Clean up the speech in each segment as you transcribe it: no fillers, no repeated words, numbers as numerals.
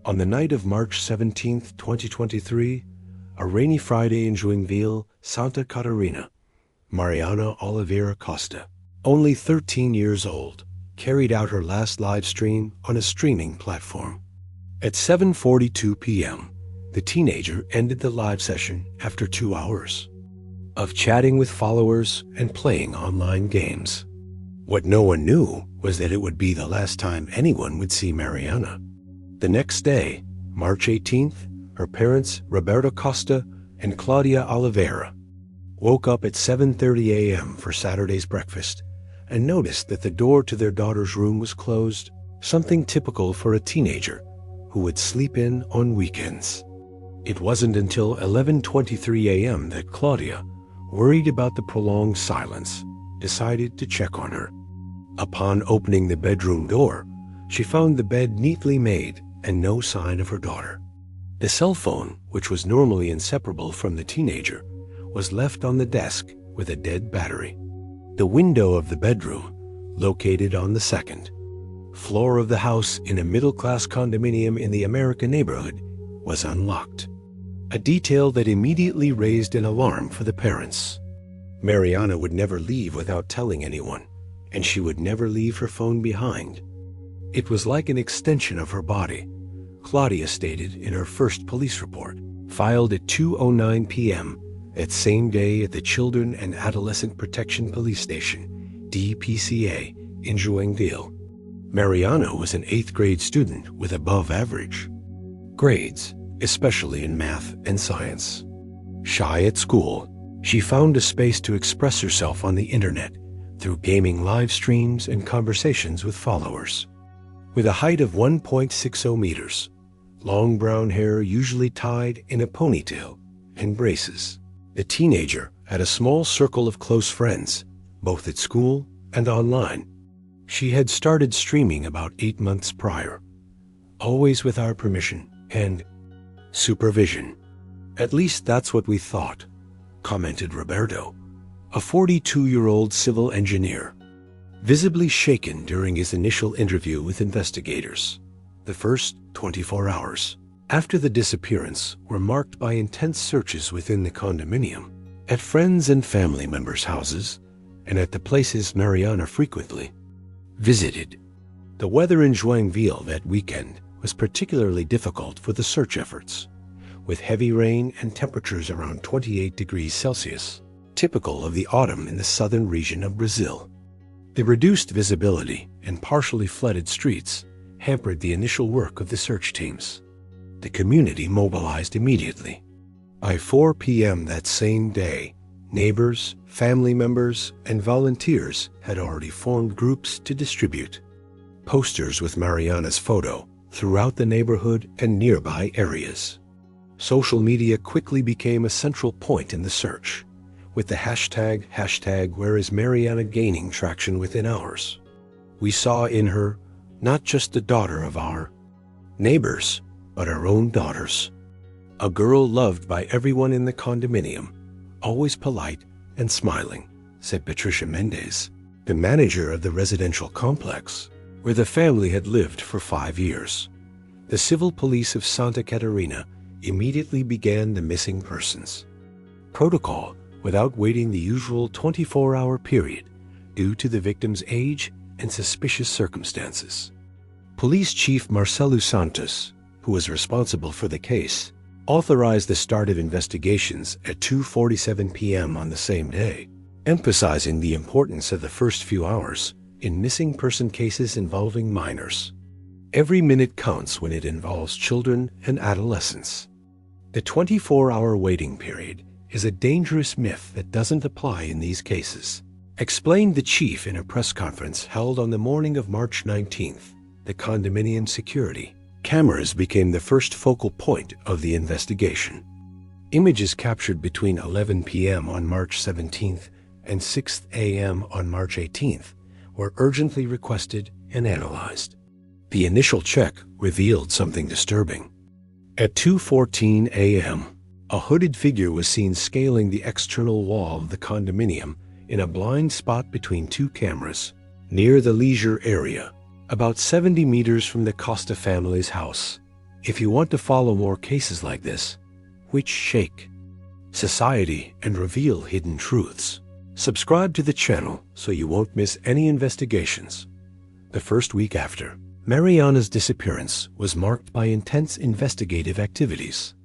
On the night of March 17, 2023, a rainy Friday in Joinville, Santa Catarina, Mariana Oliveira Costa, only 13 years old, carried out her last live stream on a streaming platform. At 7:42 p.m., the teenager ended the live session after 2 hours of chatting with followers and playing online games. What no one knew was that it would be the last time anyone would see Mariana. The next day, March 18th, her parents, Roberto Costa and Claudia Oliveira, woke up at 7:30 a.m. for Saturday's breakfast and noticed that the door to their daughter's room was closed, something typical for a teenager who would sleep in on weekends. It wasn't until 11:23 a.m. that Claudia, worried about the prolonged silence, decided to check on her. Upon opening the bedroom door, she found the bed neatly made and no sign of her daughter. The cell phone, which was normally inseparable from the teenager, was left on the desk with a dead battery. The window of the bedroom, located on the second floor of the house in a middle-class condominium in the American neighborhood, was unlocked, a detail that immediately raised an alarm for the parents. Mariana would never leave without telling anyone, and she would never leave her phone behind. It was like an extension of her body, Claudia stated in her first police report, filed at 2:09 p.m. that same day at the Children and Adolescent Protection Police Station, DPCA, in Joinville. Mariana was an 8th grade student with above average grades, especially in math and science. Shy at school, she found a space to express herself on the internet through gaming live streams and conversations with followers. With a height of 1.60 meters, long brown hair usually tied in a ponytail, and braces, the teenager had a small circle of close friends, both at school and online. She had started streaming about 8 months prior, always with our permission and supervision. At least that's what we thought, commented Roberto, a 42-year-old civil engineer, visibly shaken during his initial interview with investigators. The first 24 hours after the disappearance were marked by intense searches within the condominium, at friends and family members' houses, and at the places Mariana frequently visited. The weather in Joinville that weekend was particularly difficult for the search efforts, with heavy rain and temperatures around 28 degrees Celsius, typical of the autumn in the southern region of Brazil. The reduced visibility and partially flooded streets hampered the initial work of the search teams. The community mobilized immediately. By 4 p.m. that same day, neighbors, family members, and volunteers had already formed groups to distribute posters with Mariana's photo throughout the neighborhood and nearby areas. Social media quickly became a central point in the search, with the hashtag Where is Mariana gaining traction within hours. We saw in her not just the daughter of our neighbors, but our own daughters. A girl loved by everyone in the condominium, always polite and smiling, said Patricia Mendez, the manager of the residential complex, where the family had lived for 5 years. The civil police of Santa Catarina immediately began the missing persons protocol without waiting the usual 24-hour period due to the victim's age and suspicious circumstances. Police Chief Marcelo Santos, who was responsible for the case, authorized the start of investigations at 2:47 p.m. on the same day, emphasizing the importance of the first few hours in missing person cases involving minors. Every minute counts when it involves children and adolescents. The 24-hour waiting period is a dangerous myth that doesn't apply in these cases, explained the chief in a press conference held on the morning of March 19th. The condominium security cameras became the first focal point of the investigation. Images captured between 11 p.m. on March 17th and 6 a.m. on March 18th were urgently requested and analyzed. The initial check revealed something disturbing. At 2:14 a.m., a hooded figure was seen scaling the external wall of the condominium in a blind spot between two cameras, near the leisure area, about 70 meters from the Costa family's house, If you want to follow more cases like this, which shake society and reveal hidden truths, subscribe to the channel so you won't miss any investigations. The first week after Mariana's disappearance was marked by intense investigative activities.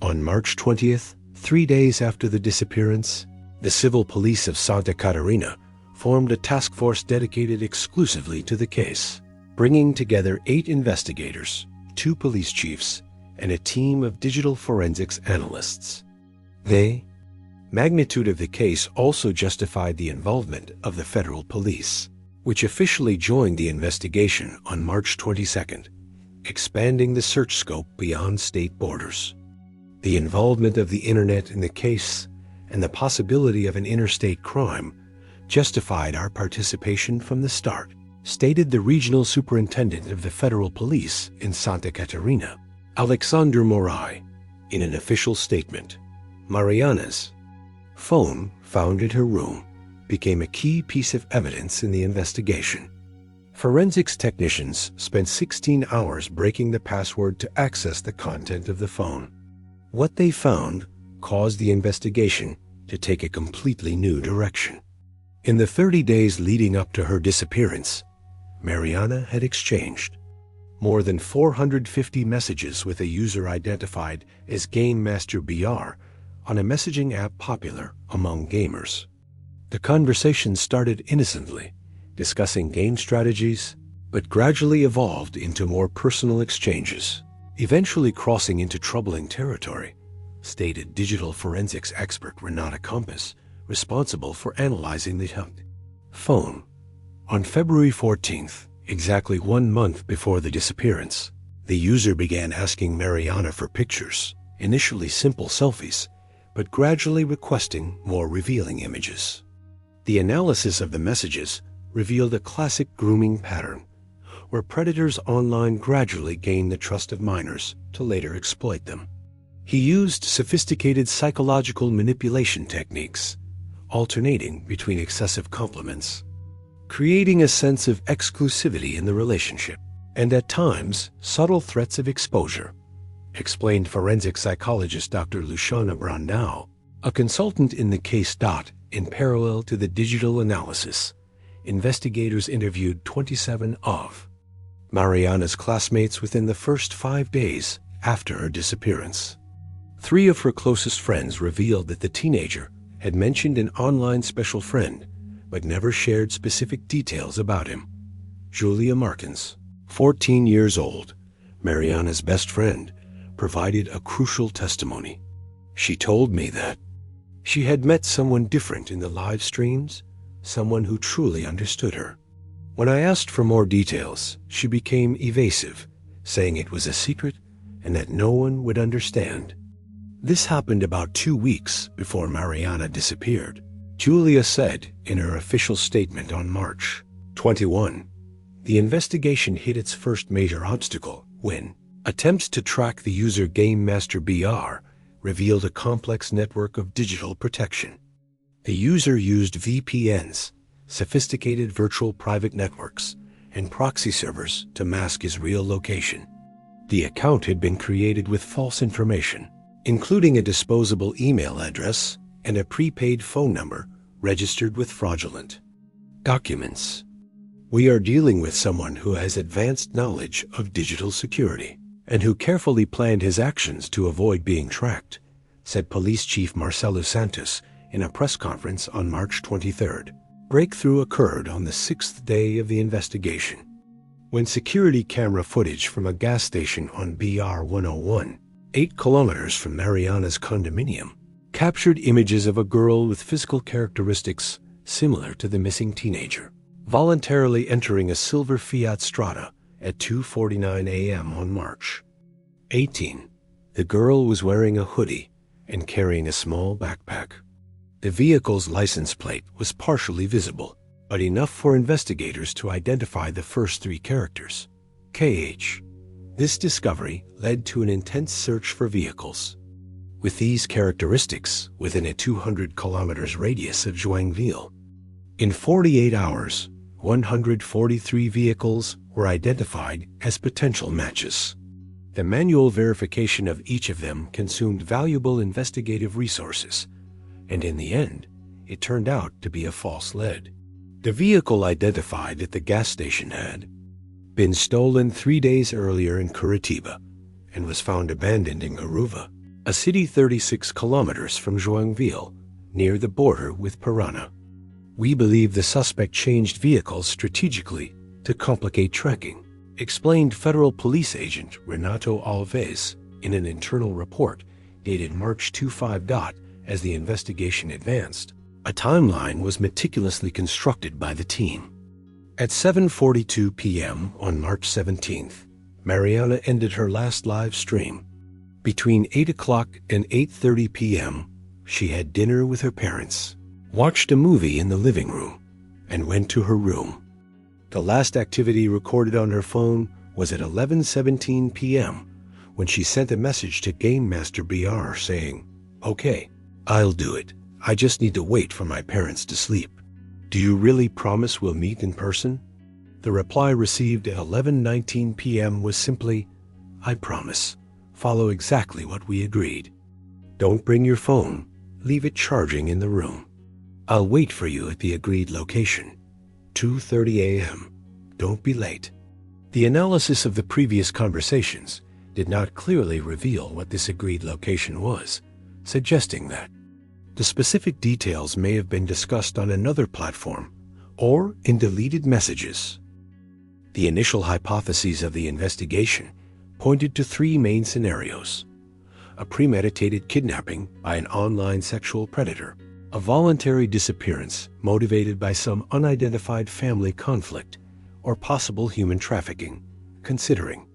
On March 20th, 3 days after the disappearance, the civil police of Santa Catarina formed a task force dedicated exclusively to the case, bringing together 8 investigators, 2 police chiefs, and a team of digital forensics analysts. The magnitude of the case also justified the involvement of the federal police, which officially joined the investigation on March 22nd, expanding the search scope beyond state borders. The involvement of the internet in the case and the possibility of an interstate crime justified our participation from the start, stated the regional superintendent of the federal police in Santa Catarina, Alexander Morai, in an official statement. Mariana's phone found in her room became a key piece of evidence in the investigation. Forensics technicians spent 16 hours breaking the password to access the content of the phone. What they found caused the investigation to take a completely new direction. In the 30 days leading up to her disappearance, Mariana had exchanged more than 450 messages with a user identified as Game Master BR on a messaging app popular among gamers. The conversation started innocently, discussing game strategies, but gradually evolved into more personal exchanges, eventually crossing into troubling territory, stated digital forensics expert Renata Compass, responsible for analyzing the phone. On February 14th, exactly 1 month before the disappearance, the user began asking Mariana for pictures, initially simple selfies, but gradually requesting more revealing images. The analysis of the messages revealed a classic grooming pattern, where predators online gradually gain the trust of minors to later exploit them. He used sophisticated psychological manipulation techniques, alternating between excessive compliments, creating a sense of exclusivity in the relationship, and at times subtle threats of exposure, explained forensic psychologist Dr. Luciana Brandao, a consultant in the case. In parallel to the digital analysis, investigators interviewed 27 of Mariana's classmates within the first 5 days after her disappearance. 3 of her closest friends revealed that the teenager had mentioned an online special friend, but never shared specific details about him. Julia Markins, 14 years old, Mariana's best friend, provided a crucial testimony. She told me that she had met someone different in the live streams, someone who truly understood her. When I asked for more details, she became evasive, saying it was a secret and that no one would understand. This happened about 2 weeks before Mariana disappeared, Julia said in her official statement on March 21. The investigation hit its first major obstacle when attempts to track the user Game Master BR revealed a complex network of digital protection. The user used VPNs, sophisticated virtual private networks, and proxy servers to mask his real location. The account had been created with false information, including a disposable email address and a prepaid phone number registered with fraudulent documents. We are dealing with someone who has advanced knowledge of digital security and who carefully planned his actions to avoid being tracked, said Police Chief Marcelo Santos in a press conference on March 23rd. Breakthrough occurred on the 6th day of the investigation, when security camera footage from a gas station on BR 101, 8 kilometers from Mariana's condominium, captured images of a girl with physical characteristics similar to the missing teenager, voluntarily entering a silver Fiat Strada at 2:49 a.m. on March 18. The girl was wearing a hoodie and carrying a small backpack. The vehicle's license plate was partially visible, but enough for investigators to identify the first 3 characters, KH. This discovery led to an intense search for vehicles with these characteristics within a 200 kilometers radius of Joinville. In 48 hours, 143 vehicles were identified as potential matches. The manual verification of each of them consumed valuable investigative resources, and in the end, it turned out to be a false lead. The vehicle identified at the gas station had been stolen 3 days earlier in Curitiba and was found abandoned in Garuva, a city 36 kilometers from Joinville, near the border with Parana. We believe the suspect changed vehicles strategically to complicate tracking, explained federal police agent Renato Alves in an internal report dated March 25. As the investigation advanced, a timeline was meticulously constructed by the team. At 7:42 p.m. on March 17th, Mariana ended her last live stream. Between 8 o'clock and 8:30 p.m., she had dinner with her parents, watched a movie in the living room, and went to her room. The last activity recorded on her phone was at 11:17 p.m. when she sent a message to Game Master BR saying, "Okay, I'll do it. I just need to wait for my parents to sleep. Do you really promise we'll meet in person?" The reply received at 11:19 p.m. was simply, "I promise. Follow exactly what we agreed. Don't bring your phone. Leave it charging in the room. I'll wait for you at the agreed location. 2:30 a.m. Don't be late." The analysis of the previous conversations did not clearly reveal what this agreed location was, suggesting that the specific details may have been discussed on another platform or in deleted messages. The initial hypotheses of the investigation pointed to 3 main scenarios: a premeditated kidnapping by an online sexual predator, a voluntary disappearance motivated by some unidentified family conflict, or possible human trafficking, considering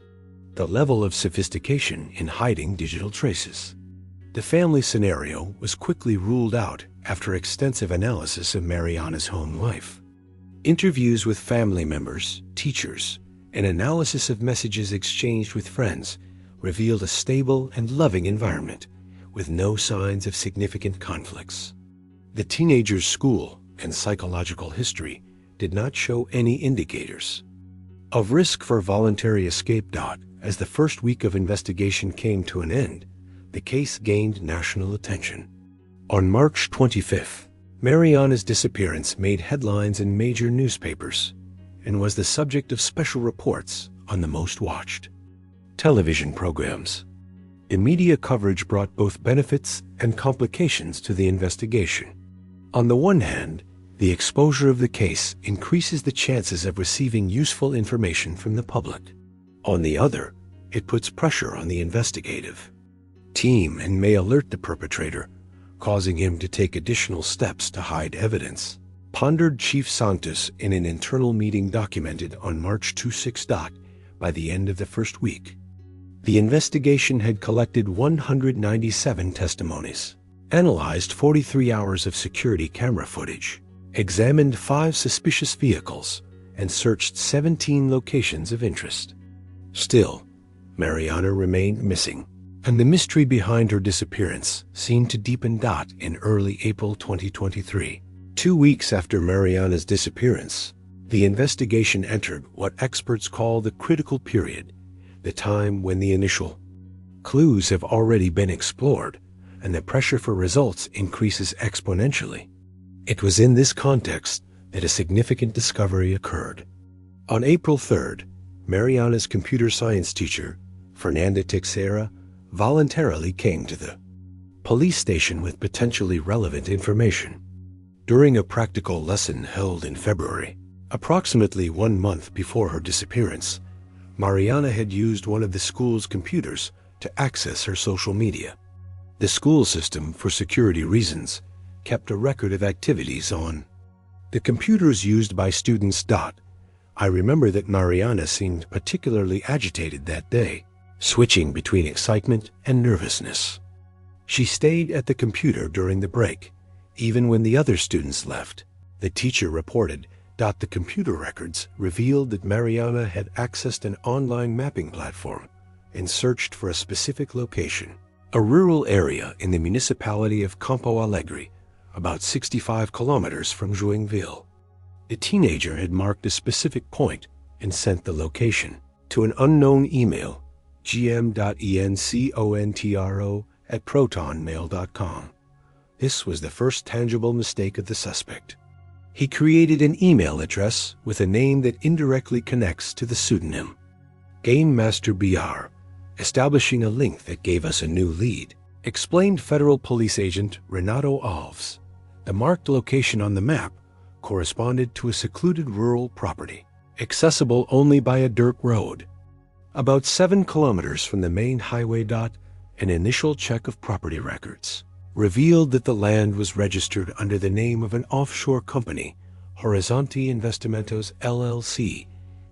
the level of sophistication in hiding digital traces. The family scenario was quickly ruled out after extensive analysis of Mariana's home life. Interviews with family members, teachers, and analysis of messages exchanged with friends revealed a stable and loving environment with no signs of significant conflicts. The teenager's school and psychological history did not show any indicators of risk for voluntary escape. As the first week of investigation came to an end, the case gained national attention. On March 25th, Mariana's disappearance made headlines in major newspapers and was the subject of special reports on the most watched television programs. The media coverage brought both benefits and complications to the investigation. On the one hand, the exposure of the case increases the chances of receiving useful information from the public. On the other, it puts pressure on the investigative team and may alert the perpetrator, causing him to take additional steps to hide evidence, pondered Chief Santos in an internal meeting documented on March 26. By the end of the first week, the investigation had collected 197 testimonies, analyzed 43 hours of security camera footage, examined 5 suspicious vehicles, and searched 17 locations of interest. Still, Mariana remained missing, and the mystery behind her disappearance seemed to deepen. In early April 2023, 2 weeks after Mariana's disappearance, the investigation entered what experts call the critical period, the time when the initial clues have already been explored and the pressure for results increases exponentially. It was in this context that a significant discovery occurred. On April 3rd, Mariana's computer science teacher, Fernanda Teixeira, voluntarily came to the police station with potentially relevant information. During a practical lesson held in February, approximately 1 month before her disappearance, Mariana had used one of the school's computers to access her social media. The school system, for security reasons, kept a record of activities on the computers used by students. I remember that Mariana seemed particularly agitated that day, switching between excitement and nervousness. She stayed at the computer during the break, even when the other students left. The teacher reported. The computer records revealed that Mariana had accessed an online mapping platform and searched for a specific location, a rural area in the municipality of Campo Alegre, about 65 kilometers from Joinville. The teenager had marked a specific point and sent the location to an unknown email gm.encontro@protonmail.com. This was the first tangible mistake of the suspect. He created an email address with a name that indirectly connects to the pseudonym Game Master BR, establishing a link that gave us a new lead, explained Federal Police Agent Renato Alves. The marked location on the map corresponded to a secluded rural property, accessible only by a dirt road. About 7 kilometers from the main highway. An initial check of property records revealed that the land was registered under the name of an offshore company, Horizonte Investimentos LLC,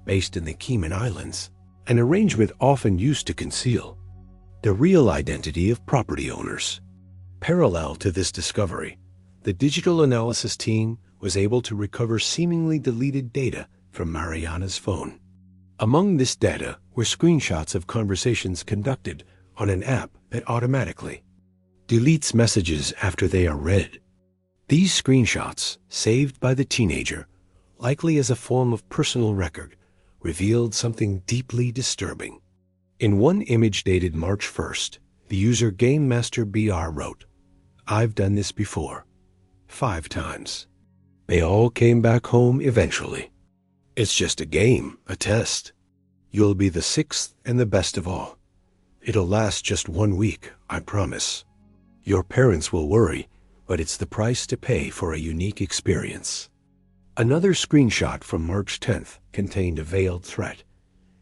based in the Cayman Islands, an arrangement often used to conceal the real identity of property owners. Parallel to this discovery, the digital analysis team was able to recover seemingly deleted data from Mariana's phone. Among this data were screenshots of conversations conducted on an app that automatically deletes messages after they are read. These screenshots, saved by the teenager, likely as a form of personal record, revealed something deeply disturbing. In one image dated March 1st, the user Game Master BR wrote, "I've done this before. 5 times. They all came back home eventually. It's just a game, a test. You'll be the 6th and the best of all. It'll last just 1 week, I promise. Your parents will worry, but it's the price to pay for a unique experience." Another screenshot from March 10th contained a veiled threat.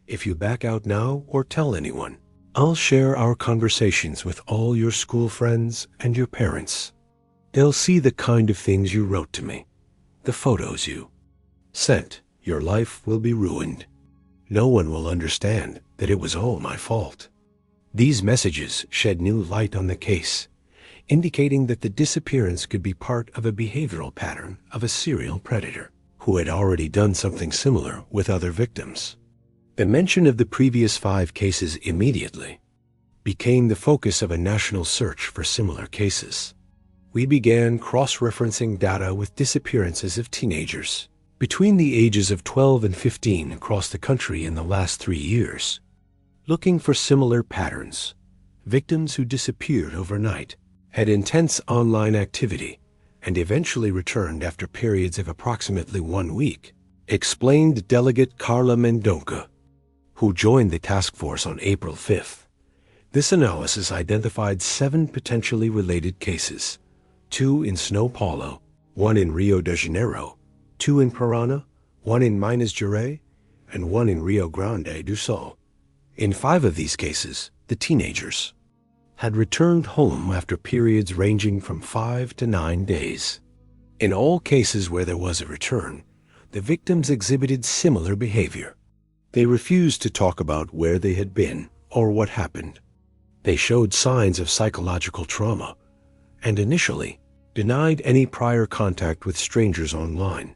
"If you back out now or tell anyone, I'll share our conversations with all your school friends and your parents. They'll see the kind of things you wrote to me, the photos you sent. Your life will be ruined. No one will understand that it was all my fault." These messages shed new light on the case, indicating that the disappearance could be part of a behavioral pattern of a serial predator who had already done something similar with other victims. The mention of the previous 5 cases immediately became the focus of a national search for similar cases. We began cross-referencing data with disappearances of teenagers between the ages of 12 and 15 across the country in the last 3 years, looking for similar patterns. Victims who disappeared overnight, had intense online activity, and eventually returned after periods of approximately 1 week, explained Delegate Carla Mendonca, who joined the task force on April 5th. This analysis identified 7 potentially related cases, 2 in São Paulo, 1 in Rio de Janeiro, 2 in Paraná, 1 in Minas Gerais, and 1 in Rio Grande do Sul. In 5 of these cases, the teenagers had returned home after periods ranging from 5 to 9 days. In all cases where there was a return, the victims exhibited similar behavior. They refused to talk about where they had been or what happened. They showed signs of psychological trauma and initially denied any prior contact with strangers online.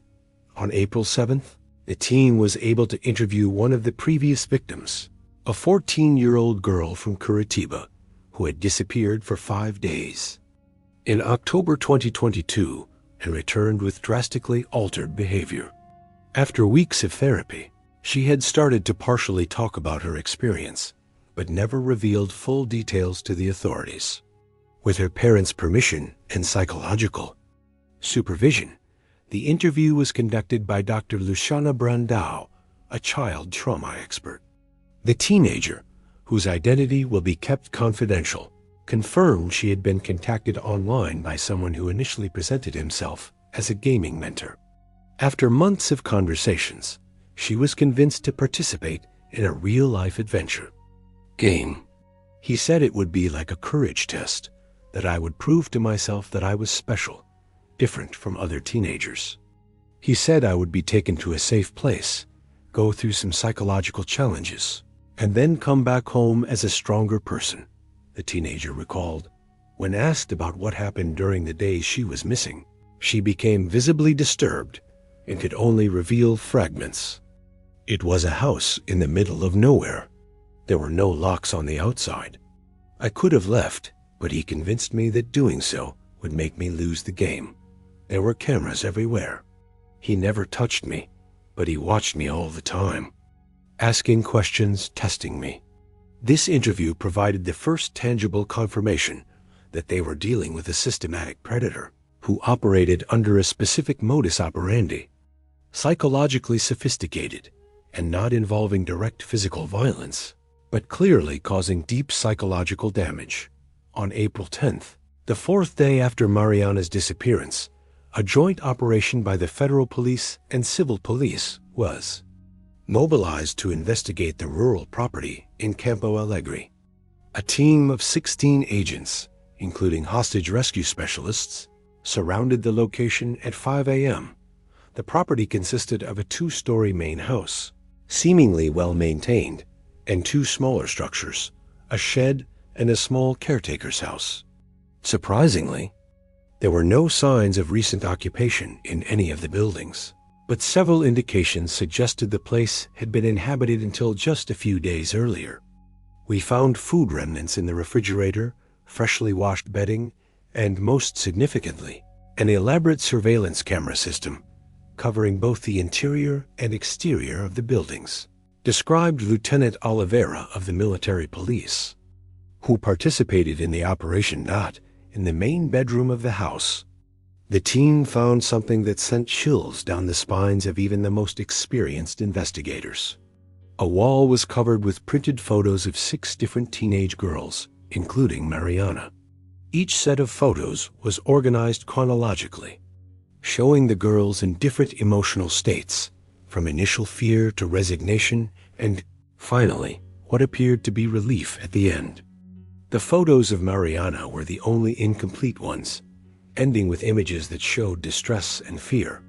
On April 7th, the team was able to interview one of the previous victims, a 14-year-old girl from Curitiba, who had disappeared for 5 days in October 2022 and returned with drastically altered behavior. After weeks of therapy, she had started to partially talk about her experience, but never revealed full details to the authorities. With her parents' permission and psychological supervision, the interview was conducted by Dr. Luciana Brandão, a child trauma expert. The teenager, whose identity will be kept confidential, confirmed she had been contacted online by someone who initially presented himself as a gaming mentor. After months of conversations, she was convinced to participate in a real-life adventure game. He said it would be like a courage test, that I would prove to myself that I was special, different from other teenagers. He said I would be taken to a safe place, go through some psychological challenges, and then come back home as a stronger person, the teenager recalled. When asked about what happened during the days she was missing, she became visibly disturbed and could only reveal fragments. It was a house in the middle of nowhere. There were no locks on the outside. I could have left, but he convinced me that doing so would make me lose the game. There were cameras everywhere. He never touched me, but he watched me all the time, asking questions, testing me. This interview provided the first tangible confirmation that they were dealing with a systematic predator who operated under a specific modus operandi, psychologically sophisticated and not involving direct physical violence, but clearly causing deep psychological damage. On April 10th, the fourth day after Mariana's disappearance, a joint operation by the federal police and civil police was mobilized to investigate the rural property in Campo Alegre. A team of 16 agents, including hostage rescue specialists, surrounded the location at 5 a.m. The property consisted of a 2-story main house, seemingly well-maintained, and 2 smaller structures, a shed and a small caretaker's house. Surprisingly, there were no signs of recent occupation in any of the buildings, but several indications suggested the place had been inhabited until just a few days earlier. We found food remnants in the refrigerator, freshly washed bedding, and most significantly, an elaborate surveillance camera system covering both the interior and exterior of the buildings, described Lieutenant Oliveira of the military police, who participated in the operation not in the main bedroom of the house. The team found something that sent chills down the spines of even the most experienced investigators. A wall was covered with printed photos of 6 different teenage girls, including Mariana. Each set of photos was organized chronologically, showing the girls in different emotional states, from initial fear to resignation and, finally, what appeared to be relief at the end. The photos of Mariana were the only incomplete ones, ending with images that showed distress and fear.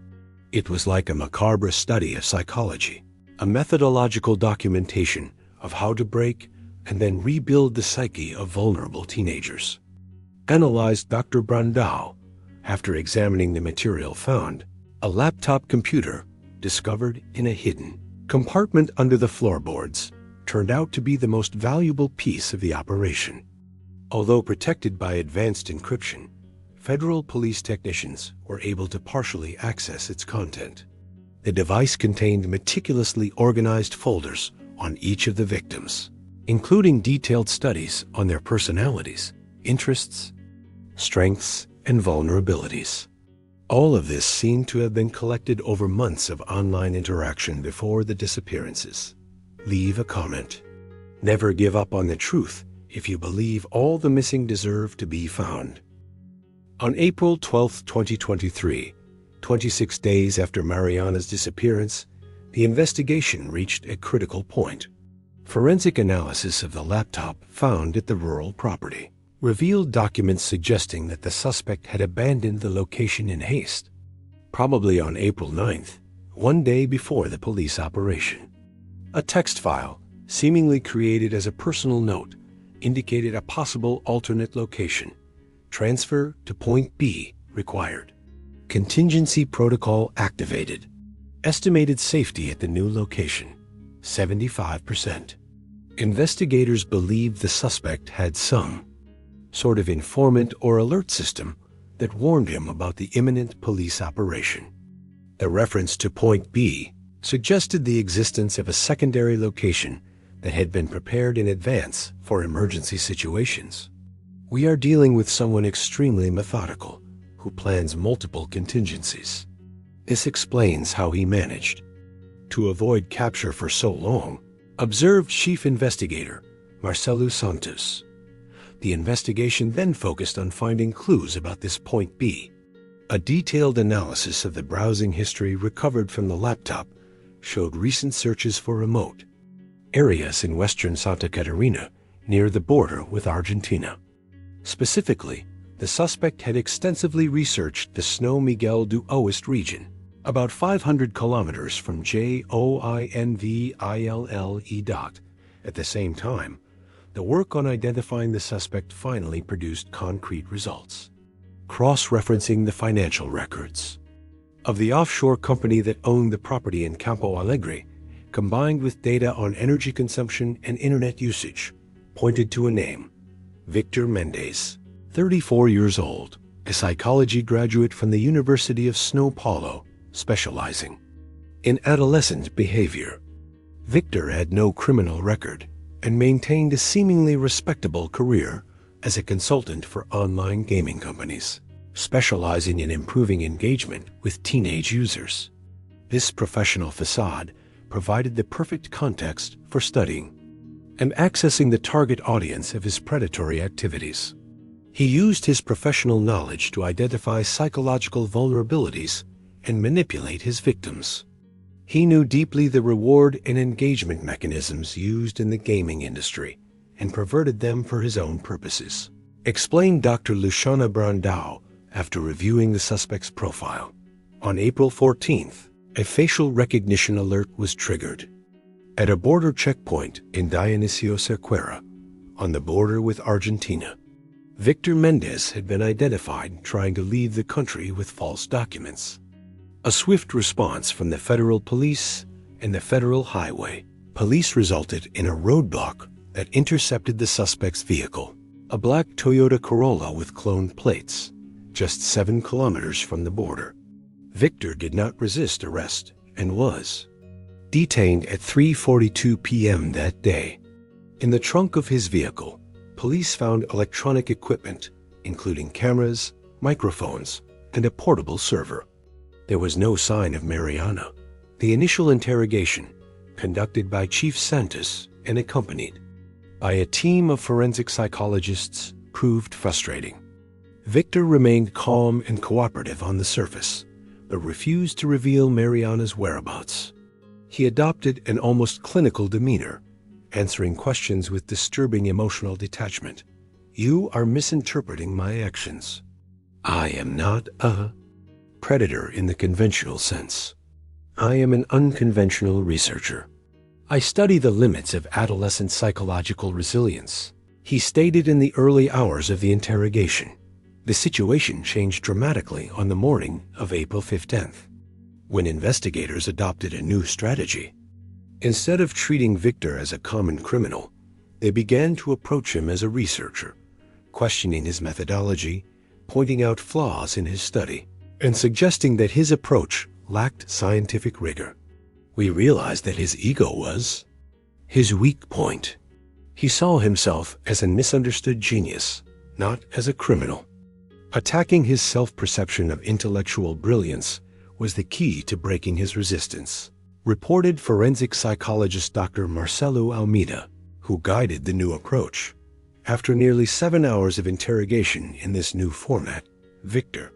It was like a macabre study of psychology, a methodological documentation of how to break and then rebuild the psyche of vulnerable teenagers. Analyzed Dr. Brandao, after examining the material found, a laptop computer discovered in a hidden compartment under the floorboards turned out to be the most valuable piece of the operation. Although protected by advanced encryption, federal police technicians were able to partially access its content. The device contained meticulously organized folders on each of the victims, including detailed studies on their personalities, interests, strengths, and vulnerabilities. All of this seemed to have been collected over months of online interaction before the disappearances. Leave a comment. Never give up on the truth if you believe all the missing deserve to be found. On April 12, 2023, 26 days after Mariana's disappearance, the investigation reached a critical point. Forensic analysis of the laptop found at the rural property revealed documents suggesting that the suspect had abandoned the location in haste, probably on April 9th, one day before the police operation. A text file, seemingly created as a personal note, indicated a possible alternate location. Transfer to Point B required. Contingency protocol activated. Estimated safety at the new location, 75%. Investigators believed the suspect had some sort of informant or alert system that warned him about the imminent police operation. The reference to Point B suggested the existence of a secondary location that had been prepared in advance for emergency situations. We are dealing with someone extremely methodical who plans multiple contingencies. This explains how he managed to avoid capture for so long, observed Chief Investigator Marcelo Santos. The investigation then focused on finding clues about this Point B. A detailed analysis of the browsing history recovered from the laptop showed recent searches for remote areas in western Santa Catarina near the border with Argentina. Specifically, the suspect had extensively researched the São Miguel do Oeste region, about 500 kilometers from Joinville. At the same time, the work on identifying the suspect finally produced concrete results, cross-referencing the financial records of the offshore company that owned the property in Campo Alegre, combined with data on energy consumption and internet usage, pointed to a name: Victor Mendes, 34 years old, a psychology graduate from the University of São Paulo, specializing in adolescent behavior. Victor had no criminal record and maintained a seemingly respectable career as a consultant for online gaming companies, specializing in improving engagement with teenage users. This professional facade provided the perfect context for studying and accessing the target audience of his predatory activities. He used his professional knowledge to identify psychological vulnerabilities and manipulate his victims. He knew deeply the reward and engagement mechanisms used in the gaming industry and perverted them for his own purposes, explained Dr. Luciana Brandao after reviewing the suspect's profile. On April 14th, a facial recognition alert was triggered. At a border checkpoint in Dionisio Cerquera, on the border with Argentina, Victor Mendez had been identified trying to leave the country with false documents. A swift response from the federal police and the federal highway police resulted in a roadblock that intercepted the suspect's vehicle, a black Toyota Corolla with cloned plates, just 7 kilometers from the border. Victor did not resist arrest and was detained at 3:42 p.m. that day. In the trunk of his vehicle, police found electronic equipment, including cameras, microphones, and a portable server. There was no sign of Mariana. The initial interrogation, conducted by Chief Santos and accompanied by a team of forensic psychologists, proved frustrating. Victor remained calm and cooperative on the surface, but refused to reveal Mariana's whereabouts. He adopted an almost clinical demeanor, answering questions with disturbing emotional detachment. "You are misinterpreting my actions. I am not a predator in the conventional sense. I am an unconventional researcher. I study the limits of adolescent psychological resilience," he stated in the early hours of the interrogation. The situation changed dramatically on the morning of April 15th, when investigators adopted a new strategy. Instead of treating Victor as a common criminal, they began to approach him as a researcher, questioning his methodology, pointing out flaws in his study, and suggesting that his approach lacked scientific rigor. We realized that his ego was his weak point. He saw himself as a misunderstood genius, not as a criminal. Attacking his self-perception of intellectual brilliance was the key to breaking his resistance, reported forensic psychologist Dr. Marcelo Almeida, who guided the new approach. After nearly 7 hours of interrogation in this new format, Victor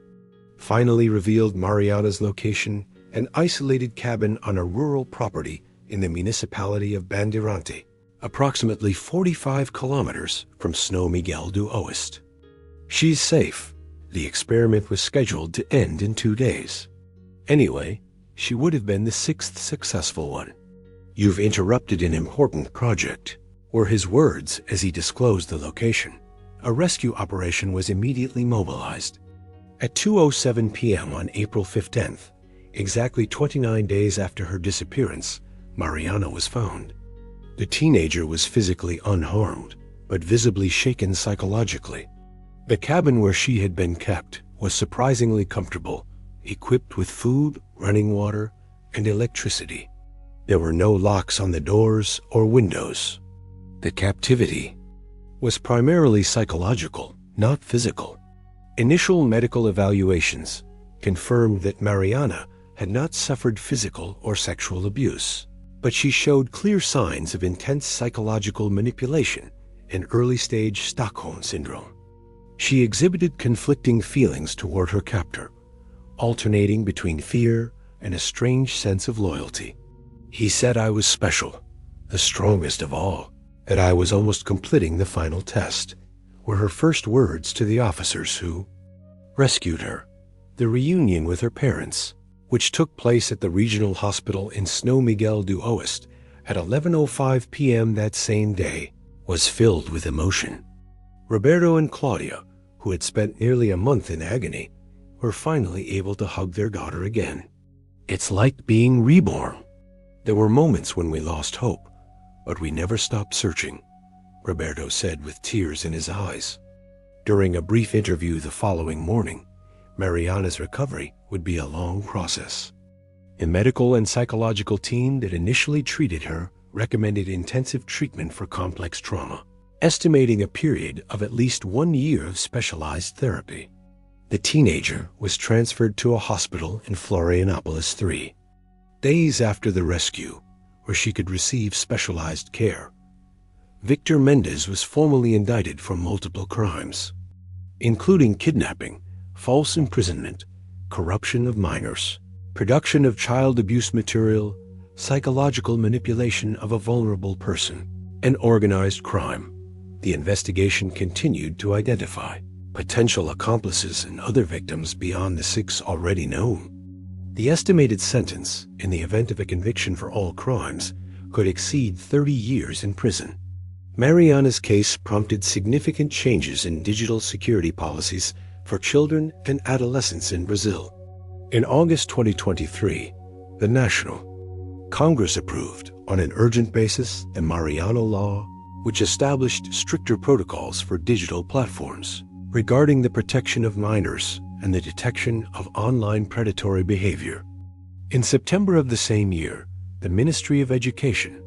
finally revealed Mariana's location, an isolated cabin on a rural property in the municipality of Bandeirante, approximately 45 kilometers from São Miguel do Oeste. "She's safe." The experiment was scheduled to end in 2 days. Anyway, she would have been the 6th successful one. "You've interrupted an important project," were his words as he disclosed the location. A rescue operation was immediately mobilized. At 2:07 p.m. on April 15th, exactly 29 days after her disappearance, Mariana was found. The teenager was physically unharmed, but visibly shaken psychologically. The cabin where she had been kept was surprisingly comfortable, equipped with food, running water, and electricity. There were no locks on the doors or windows. The captivity was primarily psychological, not physical. Initial medical evaluations confirmed that Mariana had not suffered physical or sexual abuse, but she showed clear signs of intense psychological manipulation and early-stage Stockholm syndrome. She exhibited conflicting feelings toward her captor, alternating between fear and a strange sense of loyalty. "He said I was special, the strongest of all, that I was almost completing the final test," were her first words to the officers who rescued her. The reunion with her parents, which took place at the regional hospital in São Miguel do Oeste at 11:05 p.m. that same day, was filled with emotion. Roberto and Claudia, who had spent nearly a month in agony, were finally able to hug their daughter again. "It's like being reborn. There were moments when we lost hope, but we never stopped searching," Roberto said with tears in his eyes. During a brief interview the following morning, Mariana's recovery would be a long process. The medical and psychological team that initially treated her recommended intensive treatment for complex trauma, estimating a period of at least 1 year of specialized therapy. The teenager was transferred to a hospital in Florianopolis 3 days after the rescue, where she could receive specialized care. Victor Mendez was formally indicted for multiple crimes, including kidnapping, false imprisonment, corruption of minors, production of child abuse material, psychological manipulation of a vulnerable person, and organized crime. The investigation continued to identify potential accomplices and other victims beyond the 6 already known. The estimated sentence, in the event of a conviction for all crimes, could exceed 30 years in prison. Mariana's case prompted significant changes in digital security policies for children and adolescents in Brazil. In August 2023, the National Congress approved, on an urgent basis, the Mariana Law, which established stricter protocols for digital platforms regarding the protection of minors and the detection of online predatory behavior. In September of the same year, the Ministry of Education,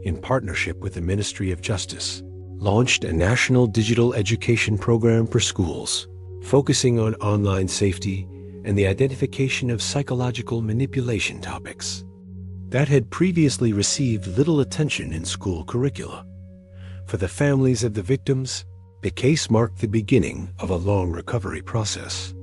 in partnership with the Ministry of Justice, launched a national digital education program for schools, focusing on online safety and the identification of psychological manipulation topics that had previously received little attention in school curricula. For the families of the victims, the case marked the beginning of a long recovery process.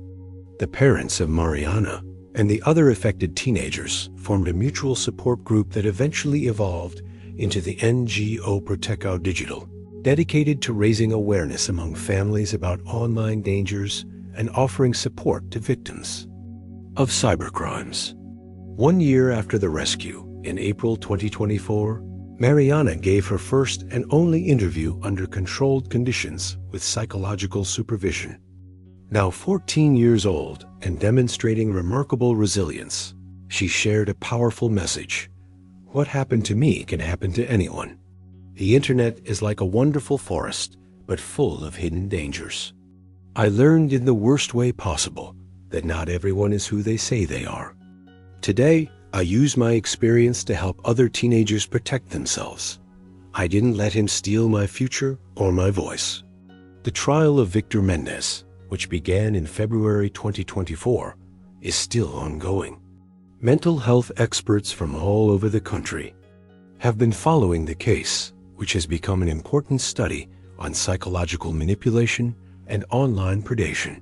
The parents of Mariana and the other affected teenagers formed a mutual support group that eventually evolved into the NGO Protecao Digital, dedicated to raising awareness among families about online dangers and offering support to victims of cybercrimes. 1 year after the rescue, in April 2024, Mariana gave her first and only interview under controlled conditions with psychological supervision. Now 14 years old and demonstrating remarkable resilience, she shared a powerful message. What happened to me can happen to anyone. The internet is like a wonderful forest, but full of hidden dangers. I learned in the worst way possible that not everyone is who they say they are. Today, I use my experience to help other teenagers protect themselves. I didn't let him steal my future or my voice. The trial of Victor Mendez, which began in February 2024, is still ongoing. Mental health experts from all over the country have been following the case, which has become an important study on psychological manipulation and online predation.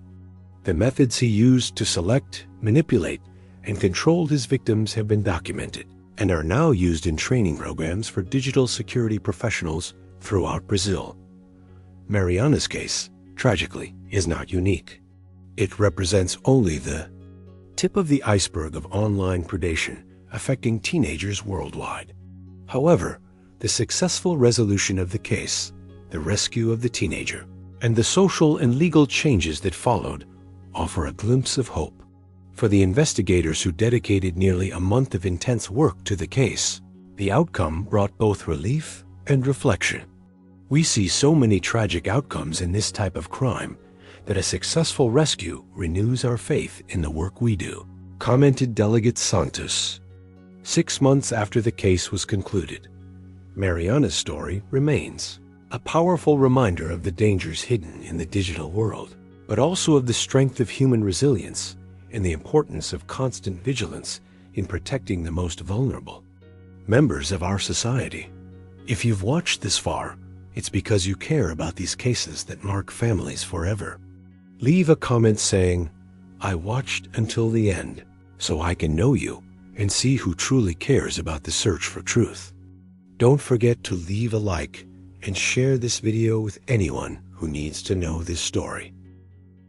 The methods he used to select, manipulate, and controlled his victims have been documented and are now used in training programs for digital security professionals throughout Brazil. Mariana's case, tragically, is not unique. It represents only the tip of the iceberg of online predation affecting teenagers worldwide. However, the successful resolution of the case, the rescue of the teenager, and the social and legal changes that followed offer a glimpse of hope. For the investigators who dedicated nearly a month of intense work to the case, the outcome brought both relief and reflection. We see so many tragic outcomes in this type of crime that a successful rescue renews our faith in the work we do, commented Delegate Santos. 6 months after the case was concluded, Mariana's story remains a powerful reminder of the dangers hidden in the digital world, but also of the strength of human resilience and the importance of constant vigilance in protecting the most vulnerable members of our society. If you've watched this far, it's because you care about these cases that mark families forever. Leave a comment saying, "I watched until the end, so I can know you and see who truly cares about the search for truth." Don't forget to leave a like and share this video with anyone who needs to know this story.